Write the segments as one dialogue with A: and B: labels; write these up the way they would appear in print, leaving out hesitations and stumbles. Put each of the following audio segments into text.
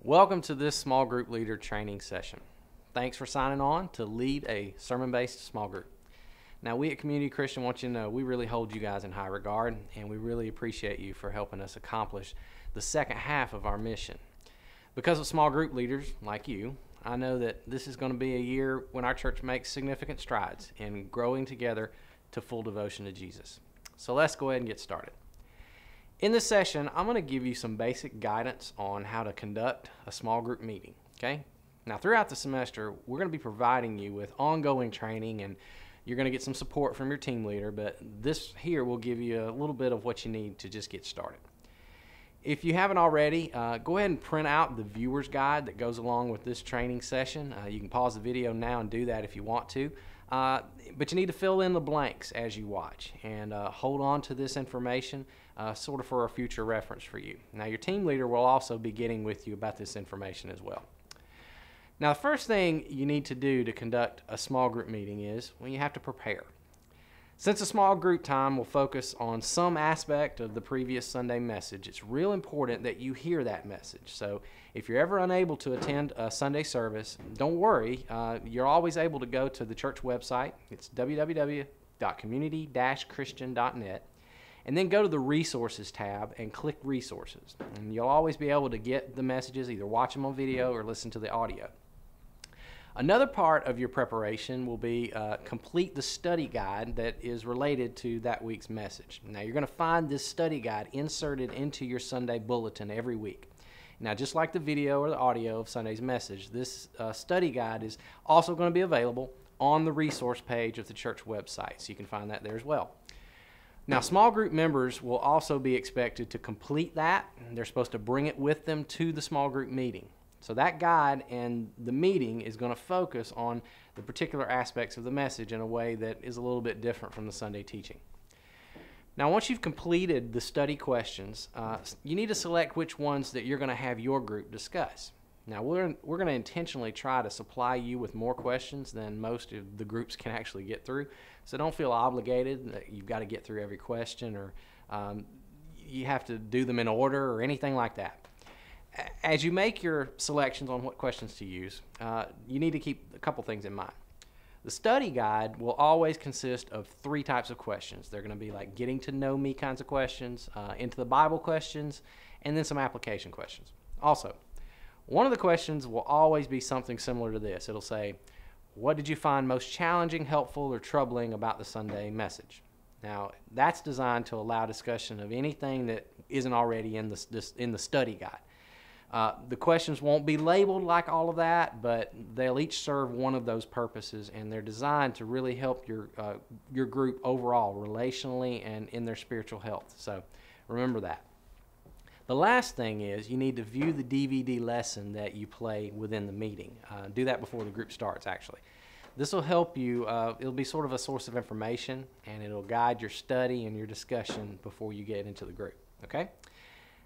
A: Welcome to this small group leader training session. Thanks for signing on to lead a sermon-based small group. Now, we at Community Christian want you to know we really hold you guys in high regard, and we really appreciate you for helping us accomplish the second half of our mission. Because of small group leaders like you, I know that this is going to be a year when our church makes significant strides in growing together to full devotion to Jesus. So let's go ahead and get started. In this session, I'm going to give you some basic guidance on how to conduct a small group meeting, okay? Now, throughout the semester, we're going to be providing you with ongoing training, and you're going to get some support from your team leader, but this here will give you a little bit of what you need to just get started. If you haven't already, go ahead and print out the viewer's guide that goes along with this training session. You can pause the video now and do that if you want to. But you need to fill in the blanks as you watch and hold on to this information sort of for a future reference for you. Now, your team leader will also be getting with you about this information as well. Now, the first thing you need to do to conduct a small group meeting is, well, you have to prepare. Since a small group time will focus on some aspect of the previous Sunday message, it's real important that you hear that message. So if you're ever unable to attend a Sunday service, don't worry. You're always able to go to the church website. It's www.community-christian.net. And then go to the Resources tab and click Resources. And you'll always be able to get the messages, either watch them on video or listen to the audio. Another part of your preparation will be complete the study guide that is related to that week's message. Now, you're going to find this study guide inserted into your Sunday bulletin every week. Now, just like the video or the audio of Sunday's message, this study guide is also going to be available on the resource page of the church website, so you can find that there as well. Now, small group members will also be expected to complete that. They're supposed to bring it with them to the small group meeting. So that guide and the meeting is going to focus on the particular aspects of the message in a way that is a little bit different from the Sunday teaching. Now, once you've completed the study questions, you need to select which ones that you're going to have your group discuss. Now, we're going to intentionally try to supply you with more questions than most of the groups can actually get through. So don't feel obligated that you've got to get through every question or you have to do them in order or anything like that. As you make your selections on what questions to use, you need to keep a couple things in mind. The study guide will always consist of three types of questions. They're going to be like getting to know me kinds of questions, into the Bible questions, and then some application questions. Also, one of the questions will always be something similar to this. It'll say, what did you find most challenging, helpful, or troubling about the Sunday message? Now, that's designed to allow discussion of anything that isn't already in the study guide. The questions won't be labeled like all of that, but they'll each serve one of those purposes, and they're designed to really help your group overall, relationally and in their spiritual health. So remember that. The last thing is you need to view the DVD lesson that you play within the meeting. Do that before the group starts, actually. This will help you. It'll be sort of a source of information, and it'll guide your study and your discussion before you get into the group. Okay?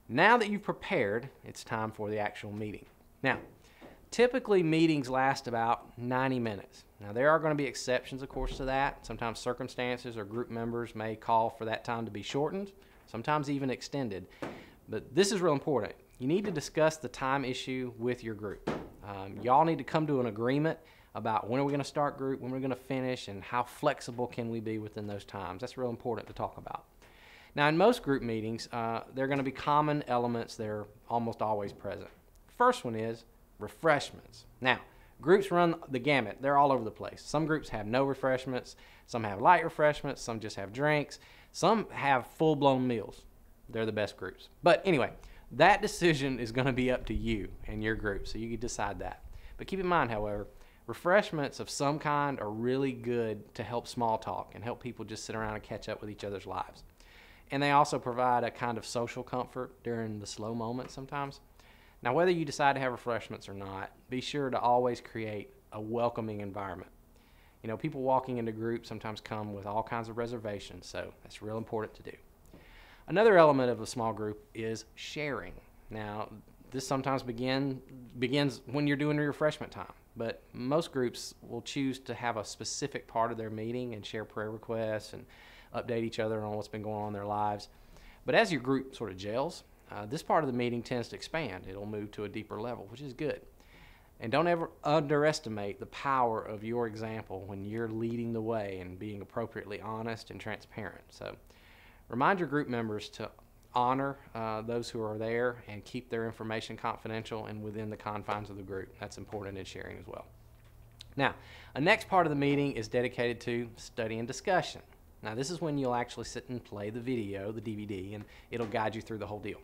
A: Now that you've prepared, it's time for the actual meeting. Now, typically meetings last about 90 minutes. Now, there are going to be exceptions, of course, to that. Sometimes circumstances or group members may call for that time to be shortened, sometimes even extended. But this is real important. You need to discuss the time issue with your group. Y'all need to come to an agreement about when are we going to start group, when we're going to finish, and how flexible can we be within those times. That's real important to talk about. Now, in most group meetings, there are going to be common elements that are almost always present. First one is refreshments. Now, groups run the gamut. They're all over the place. Some groups have no refreshments. Some have light refreshments. Some just have drinks. Some have full-blown meals. They're the best groups. But anyway, that decision is going to be up to you and your group, so you can decide that. But keep in mind, however, refreshments of some kind are really good to help small talk and help people just sit around and catch up with each other's lives. And they also provide a kind of social comfort during the slow moments sometimes. Now, whether you decide to have refreshments or not, be sure to always create a welcoming environment. You know, people walking into groups sometimes come with all kinds of reservations, so that's real important to do. Another element of a small group is sharing. Now, this sometimes begins when you're doing your refreshment time, but most groups will choose to have a specific part of their meeting and share prayer requests and update each other on what's been going on in their lives. But as your group sort of gels, this part of the meeting tends to expand. It'll move to a deeper level, which is good. And don't ever underestimate the power of your example when you're leading the way and being appropriately honest and transparent. So remind your group members to honor those who are there and keep their information confidential and within the confines of the group. That's important in sharing as well. Now, a next part of the meeting is dedicated to study and discussion. Now, this is when you'll actually sit and play the video, the DVD, and it'll guide you through the whole deal.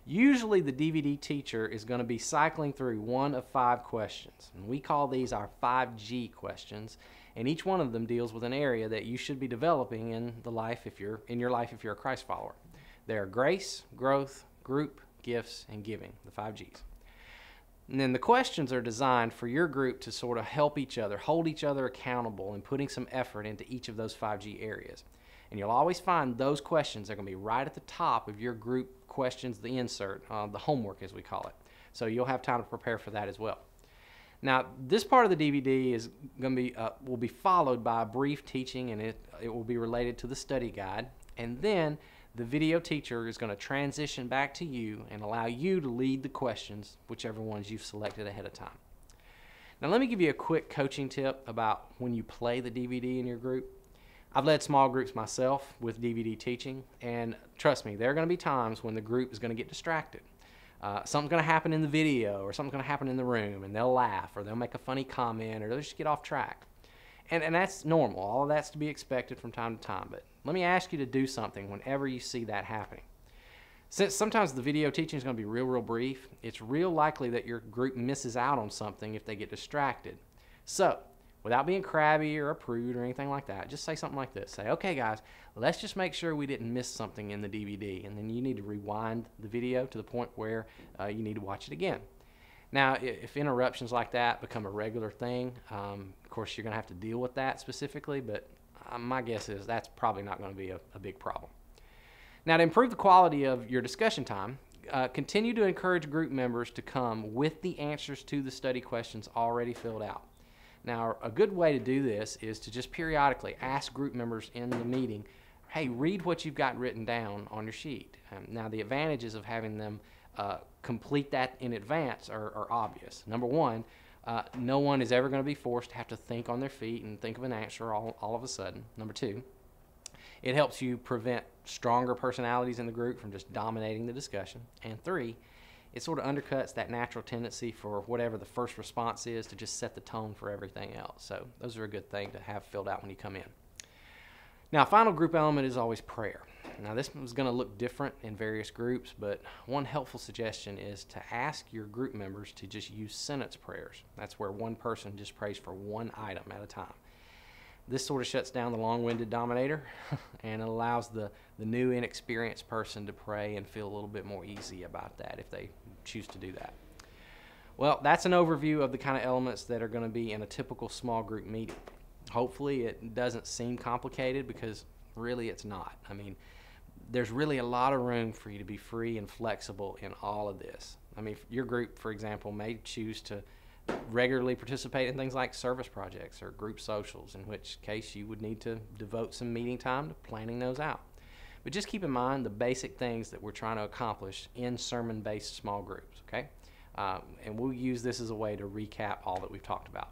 A: Usually, the DVD teacher is going to be cycling through one of 5 questions, and we call these our 5G questions, and each one of them deals with an area that you should be developing in your life if you're a Christ follower. They are grace, growth, group, gifts, and giving, the 5Gs. And then the questions are designed for your group to sort of help each other, hold each other accountable, and putting some effort into each of those 5G areas. And you'll always find those questions are going to be right at the top of your group questions, the insert, the homework as we call it. So you'll have time to prepare for that as well. Now, this part of the DVD is going to be will be followed by a brief teaching, and it will be related to the study guide. And then the video teacher is going to transition back to you and allow you to lead the questions, whichever ones you've selected ahead of time. Now, let me give you a quick coaching tip about when you play the DVD in your group. I've led small groups myself with DVD teaching, and trust me, there are going to be times when the group is going to get distracted. Something's going to happen in the video, or something's going to happen in the room, and they'll laugh, or they'll make a funny comment, or they'll just get off track. And that's normal. All of that's to be expected from time to time. But let me ask you to do something whenever you see that happening. Since sometimes the video teaching is going to be real brief, it's real likely that your group misses out on something if they get distracted. So, without being crabby or a prude or anything like that, just say something like this. Say, okay guys, let's just make sure we didn't miss something in the DVD. And then you need to rewind the video to the point where you need to watch it again. Now, if interruptions like that become a regular thing, of course, you're going to have to deal with that specifically, but my guess is that's probably not going to be a big problem. Now, to improve the quality of your discussion time, continue to encourage group members to come with the answers to the study questions already filled out. Now, a good way to do this is to just periodically ask group members in the meeting, hey, read what you've got written down on your sheet. Now, the advantages of having them complete that in advance are obvious. Number one, no one is ever going to be forced to have to think on their feet and think of an answer all of a sudden. Number two, it helps you prevent stronger personalities in the group from just dominating the discussion. And three, it sort of undercuts that natural tendency for whatever the first response is to just set the tone for everything else. So those are a good thing to have filled out when you come in. Now, a final group element is always prayer. Now, this is going to look different in various groups, but one helpful suggestion is to ask your group members to just use sentence prayers. That's where one person just prays for one item at a time. This sort of shuts down the long-winded dominator and it allows the new inexperienced person to pray and feel a little bit more easy about that if they choose to do that. Well, that's an overview of the kind of elements that are going to be in a typical small group meeting. Hopefully it doesn't seem complicated, because really it's not. I mean, there's really a lot of room for you to be free and flexible in all of this. I mean, your group, for example, may choose to regularly participate in things like service projects or group socials, in which case you would need to devote some meeting time to planning those out. But just keep in mind the basic things that we're trying to accomplish in sermon-based small groups, okay? And we'll use this as a way to recap all that we've talked about.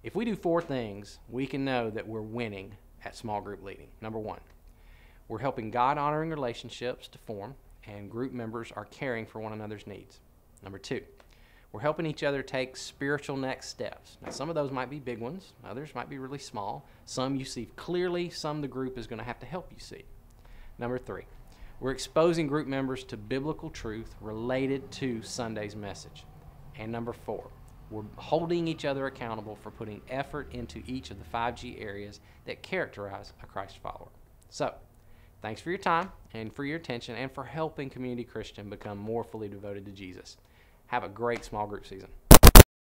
A: If we do 4 things, we can know that we're winning at small group leading. Number 1, we're helping God-honoring relationships to form, and group members are caring for one another's needs. Number 2, we're helping each other take spiritual next steps. Now, some of those might be big ones. Others might be really small. Some you see clearly. Some the group is going to have to help you see. Number 3, we're exposing group members to biblical truth related to Sunday's message. And number 4, we're holding each other accountable for putting effort into each of the 5G areas that characterize a Christ follower. So, thanks for your time and for your attention and for helping Community Christian become more fully devoted to Jesus. Have a great small group season.